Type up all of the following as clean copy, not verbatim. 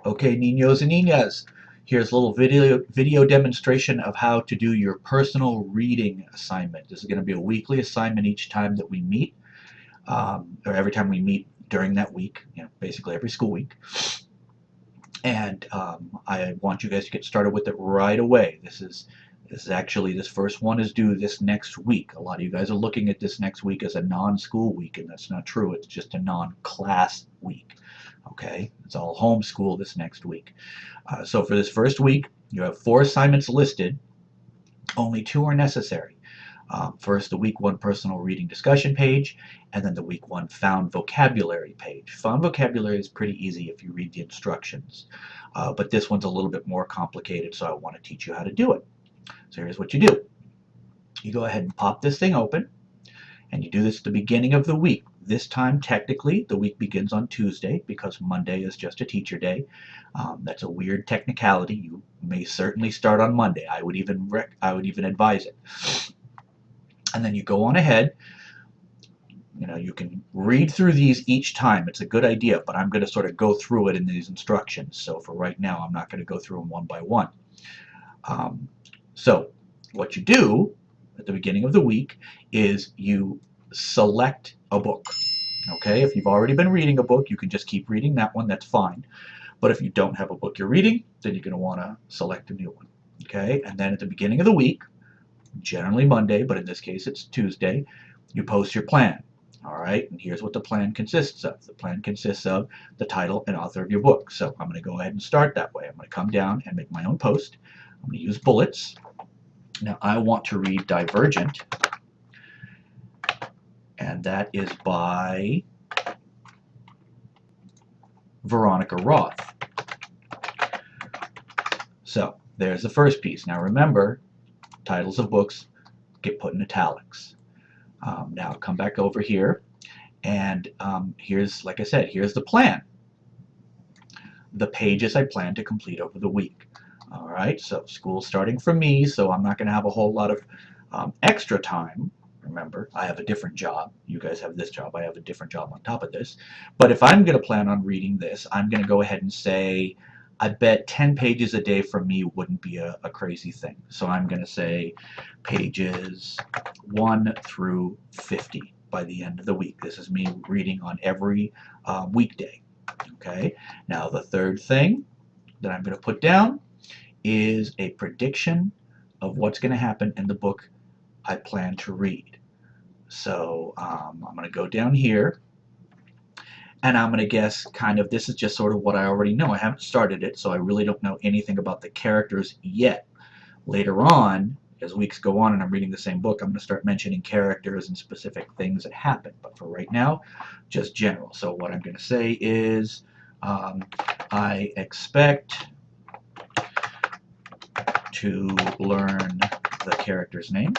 Okay, niños and niñas, here's a little video demonstration of how to do your personal reading assignment. This is going to be a weekly assignment each time that we meet, or every time we meet during that week, basically every school week. And I want you guys to get started with it right away. This first one is due this next week. A lot of you guys are looking at this next week as a non-school week, and that's not true. It's just a non-class week. Okay, it's all homeschool this next week. So for this first week, you have 4 assignments listed. Only 2 are necessary. First, the week 1 personal reading discussion page, and then the week 1 found vocabulary page. Found vocabulary is pretty easy if you read the instructions, but this one's a little bit more complicated, so I want to teach you how to do it. So here's what you do. You go ahead and pop this thing open, and you do this at the beginning of the week. This time, technically, the week begins on Tuesday because Monday is just a teacher day. That's a weird technicality. You may certainly start on Monday. I would even advise it. And then you go on ahead. You can read through these each time. It's a good idea, but I'm going to sort of go through it in these instructions. So for right now, I'm not going to go through them one by one. So what you do at the beginning of the week is you select a book. Okay, if you've already been reading a book, you can just keep reading that one. That's fine. But if you don't have a book you're reading, then you're going to want to select a new one. Okay, and then at the beginning of the week, generally Monday, but in this case it's Tuesday, you post your plan. All right, and here's what the plan consists of. The plan consists of the title and author of your book. So I'm going to go ahead and start that way. I'm going to come down and make my own post. I'm going to use bullets. Now I want to read Divergent, and that is by Veronica Roth. So there's the first piece. Now remember, titles of books get put in italics. Now come back over here, and here's, like I said, here's the plan. The pages I plan to complete over the week. All right, so school's starting for me, so I'm not going to have a whole lot of extra time. Remember, I have a different job. You guys have this job. I have a different job on top of this. But if I'm going to plan on reading this, I'm going to go ahead and say, I bet 10 pages a day from me wouldn't be a crazy thing. So I'm going to say pages 1 through 50 by the end of the week. This is me reading on every weekday. Okay. Now the third thing that I'm going to put down is a prediction of what's going to happen in the book I plan to read. So I'm going to go down here, and I'm going to guess kind of, this is just sort of what I already know. I haven't started it, so I really don't know anything about the characters yet. Later on, as weeks go on and I'm reading the same book, I'm going to start mentioning characters and specific things that happen. But for right now, just general. So what I'm going to say is, I expect to learn the characters' names.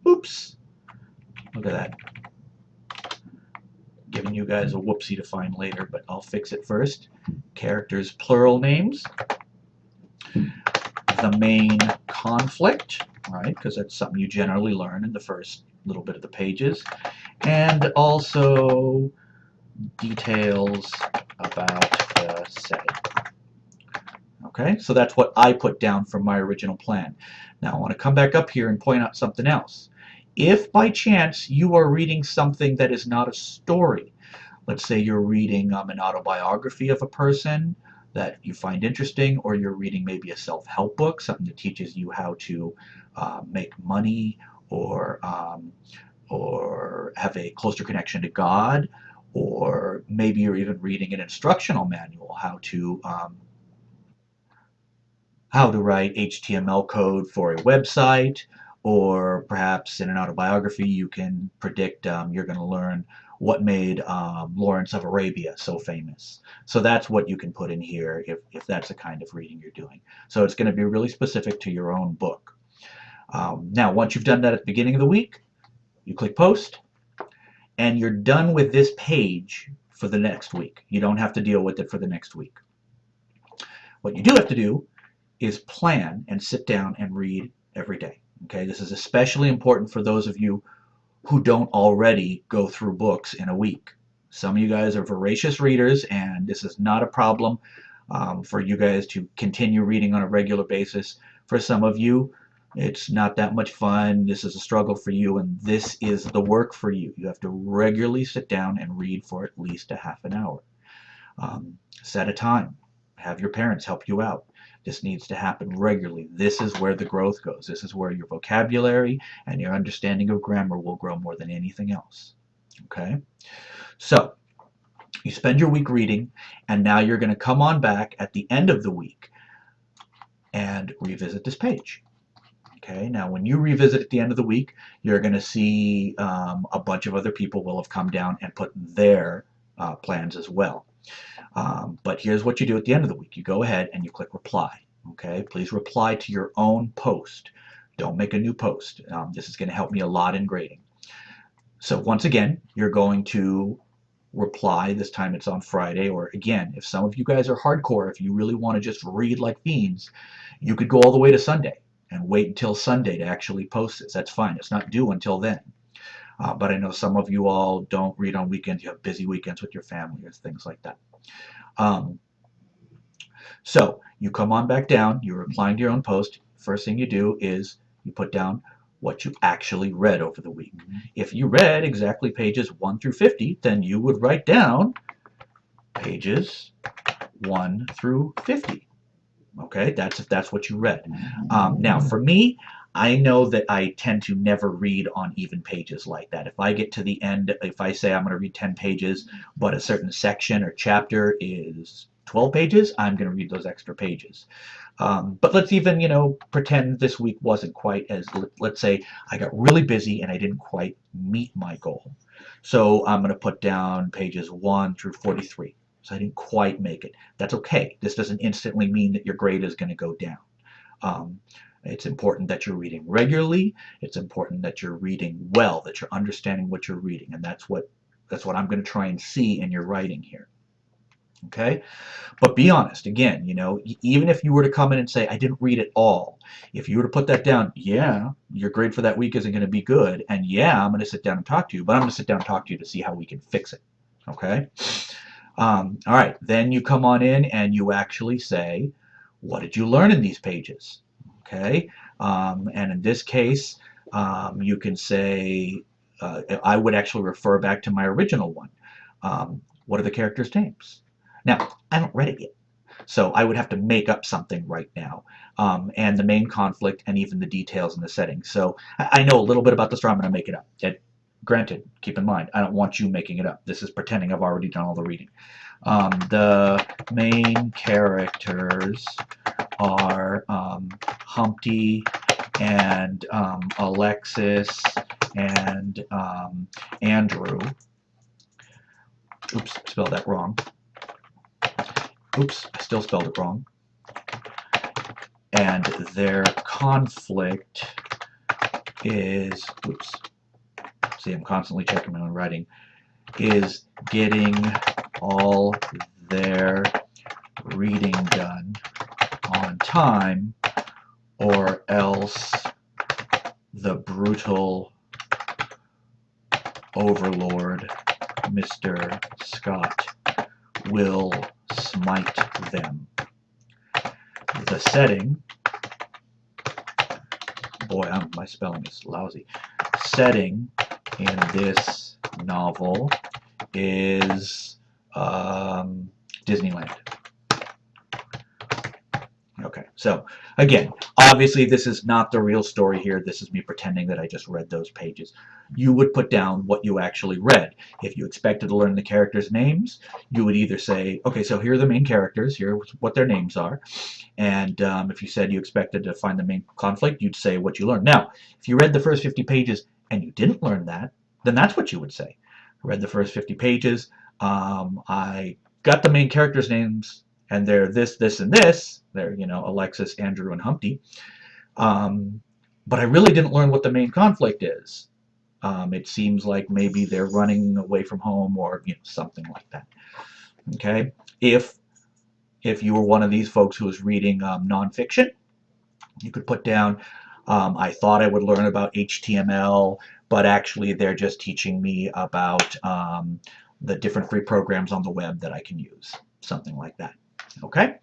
Oops. Look at that. Giving you guys a whoopsie to find later, but I'll fix it first. Characters' plural names. The main conflict, right? Because that's something you generally learn in the first little bit of the pages. And also details about the setting. Okay, so that's what I put down from my original plan. Now I want to come back up here and point out something else. If by chance you are reading something that is not a story, let's say you're reading an autobiography of a person that you find interesting, or you're reading maybe a self-help book, something that teaches you how to make money, or have a closer connection to God, or maybe you're even reading an instructional manual, how to write HTML code for a website, or perhaps in an autobiography you can predict you're going to learn what made Lawrence of Arabia so famous. So that's what you can put in here if that's the kind of reading you're doing. So it's going to be really specific to your own book. Now once you've done that at the beginning of the week, you click post, and you're done with this page for the next week. You don't have to deal with it for the next week. What you do have to do is plan and sit down and read every day. Okay, this is especially important for those of you who don't already go through books in a week. Some of you guys are voracious readers, and this is not a problem for you guys to continue reading on a regular basis. For some of you, it's not that much fun. This is a struggle for you, and this is the work for you. You have to regularly sit down and read for at least a half an hour. Set a time. Have your parents help you out. This needs to happen regularly. This is where the growth goes. This is where your vocabulary and your understanding of grammar will grow more than anything else. Okay? So, you spend your week reading, and now you're going to come on back at the end of the week and revisit this page. Okay, now when you revisit at the end of the week, you're going to see a bunch of other people will have come down and put their plans as well. But here's what you do at the end of the week. You go ahead and you click reply. Okay, please reply to your own post. Don't make a new post. This is going to help me a lot in grading. So once again, you're going to reply. This time it's on Friday. Or again, if some of you guys are hardcore, if you really want to just read like fiends, you could go all the way to Sunday and wait until Sunday to actually post this. That's fine. It's not due until then. But I know some of you all don't read on weekends. You have busy weekends with your family or things like that. So you come on back down. You're replying to your own post. First thing you do is you put down what you actually read over the week. If you read exactly pages 1 through 50, then you would write down pages 1 through 50. Okay, that's if that's what you read. Now, for me, I know that I tend to never read on even pages like that. If I get to the end, if I say I'm going to read 10 pages, but a certain section or chapter is 12 pages, I'm going to read those extra pages. But let's even, pretend this week wasn't quite as, let's say I got really busy and I didn't quite meet my goal. So I'm going to put down pages 1 through 43. So I didn't quite make it. That's okay. This doesn't instantly mean that your grade is going to go down. It's important that you're reading regularly. It's important that you're reading well, that you're understanding what you're reading, and that's what I'm going to try and see in your writing here. Okay? But be honest. Again, even if you were to come in and say, I didn't read it all, if you were to put that down, yeah, your grade for that week isn't going to be good, and yeah, I'm going to sit down and talk to you, but I'm going to sit down and talk to you to see how we can fix it. Okay? All right, then you come on in and you actually say, what did you learn in these pages? Okay, and in this case, you can say, I would actually refer back to my original one. What are the characters' names? Now, I haven't read it yet, so I would have to make up something right now, and the main conflict and even the details and the setting. So I know a little bit about the story. I'm going to make it up. Granted, keep in mind, I don't want you making it up. This is pretending I've already done all the reading. The main characters are Humpty and Alexis and Andrew. Oops, spelled that wrong. Oops, I still spelled it wrong. And their conflict is, oops, see, I'm constantly checking my own writing, is getting all their reading done on time, or else the brutal overlord, Mr. Scott, will smite them. The setting, boy, my spelling is lousy. Setting in this novel is Disneyland. Okay, so again, obviously this is not the real story here. This is me pretending that I just read those pages. You would put down what you actually read. If you expected to learn the characters' names, you would either say, okay, so here are the main characters, here's what their names are. And if you said you expected to find the main conflict, you'd say what you learned. Now, if you read the first 50 pages and you didn't learn that, then that's what you would say. I read the first 50 pages, I got the main characters' names, and they're this, this, and this. They're, Alexis, Andrew, and Humpty. But I really didn't learn what the main conflict is. It seems like maybe they're running away from home or something like that. Okay? If you were one of these folks who was reading nonfiction, you could put down, I thought I would learn about HTML, but actually they're just teaching me about the different free programs on the web that I can use, something like that. Okay.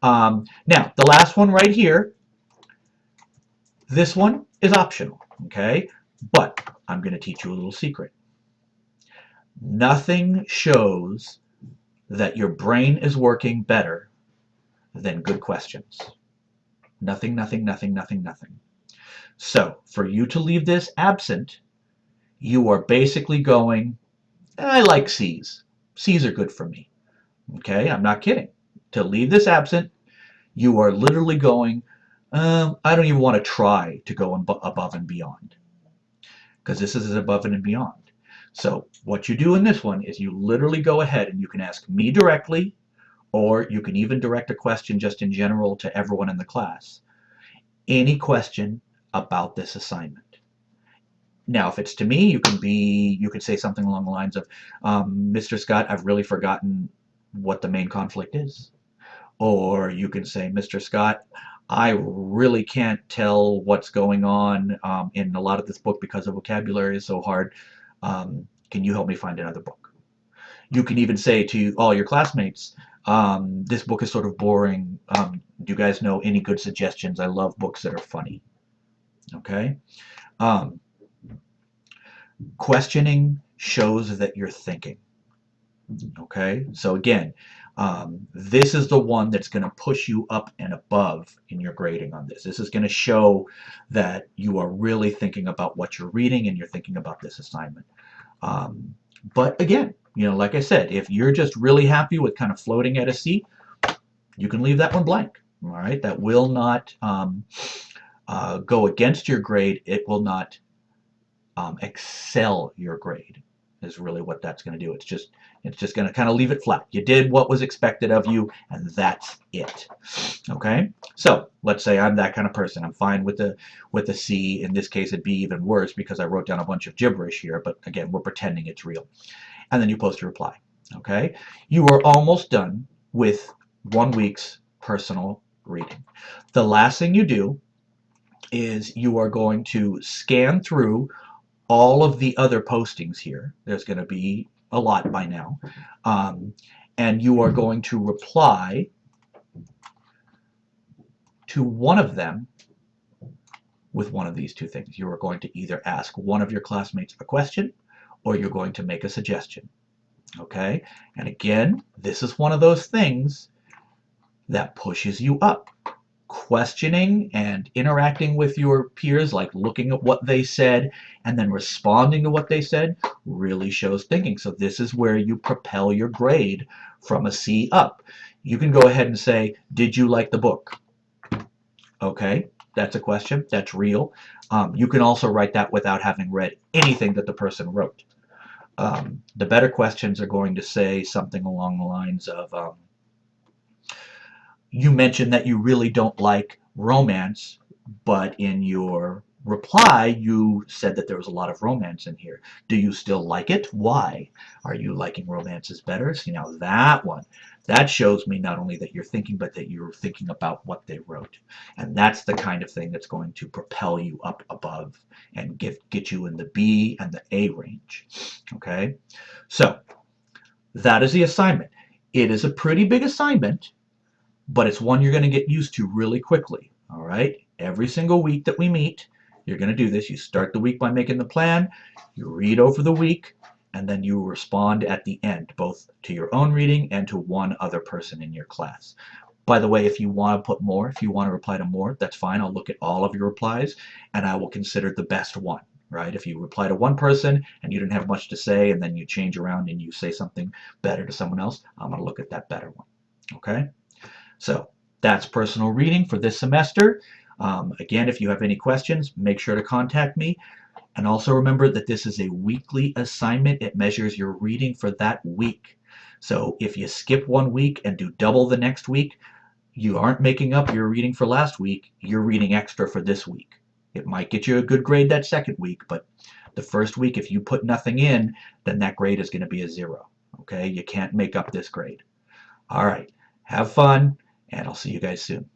Now, the last one right here, this one is optional, okay? But I'm going to teach you a little secret. Nothing shows that your brain is working better than good questions. Nothing, nothing, nothing, nothing, nothing. So, for you to leave this absent, you are basically going, I like C's. C's are good for me. Okay, I'm not kidding. To leave this absent, you are literally going, I don't even want to try to go above and beyond, because this is above and beyond. So what you do in this one is you literally go ahead and you can ask me directly, or you can even direct a question just in general to everyone in the class. Any question about this assignment. Now, if it's to me, you can say something along the lines of, Mr. Scott, I've really forgotten what the main conflict is. Or you can say, Mr. Scott, I really can't tell what's going on in a lot of this book because the vocabulary is so hard. Can you help me find another book? You can even say to all your classmates, this book is sort of boring. Do you guys know any good suggestions? I love books that are funny. Okay? Questioning shows that you're thinking. Okay? So again, this is the one that's going to push you up and above in your grading on this. This is going to show that you are really thinking about what you're reading and you're thinking about this assignment. But again, like I said, if you're just really happy with kind of floating at a C, you can leave that one blank. All right, that will not go against your grade. It will not excel your grade. Is really what that's going to do. It's just going to kind of leave it flat. You did what was expected of you, and that's it. Okay. So let's say I'm that kind of person. I'm fine with the C. In this case, it'd be even worse because I wrote down a bunch of gibberish here. But again, we're pretending it's real. And then you post a reply. Okay. You are almost done with 1 week's personal reading. The last thing you do is you are going to scan through all of the other postings here. There's going to be a lot by now. And you are going to reply to one of them with one of these two things. You are going to either ask one of your classmates a question or you're going to make a suggestion. Okay? And again, this is one of those things that pushes you up. Questioning and interacting with your peers, like looking at what they said and then responding to what they said, really shows thinking. So this is where you propel your grade from a C up. You can go ahead and say, did you like the book? Okay, that's a question. That's real. You can also write that without having read anything that the person wrote. The better questions are going to say something along the lines of, you mentioned that you really don't like romance, but in your reply, you said that there was a lot of romance in here. Do you still like it? Why? Are you liking romances better? See, now that one, that shows me not only that you're thinking, but that you're thinking about what they wrote. And that's the kind of thing that's going to propel you up above and get you in the B and the A range. Okay? So, that is the assignment. It is a pretty big assignment, but it's one you're going to get used to really quickly. All right? Every single week that we meet, you're going to do this. You start the week by making the plan, you read over the week, and then you respond at the end, both to your own reading and to one other person in your class. By the way, if you want to put more, if you want to reply to more, that's fine. I'll look at all of your replies, and I will consider the best one. Right? If you reply to one person and you didn't have much to say, and then you change around and you say something better to someone else, I'm going to look at that better one. Okay? So that's personal reading for this semester. Again, if you have any questions, make sure to contact me. And also remember that this is a weekly assignment. It measures your reading for that week. So if you skip 1 week and do double the next week, you aren't making up your reading for last week. You're reading extra for this week. It might get you a good grade that second week, but the first week, if you put nothing in, then that grade is going to be a 0. Okay? You can't make up this grade. All right. Have fun, and I'll see you guys soon.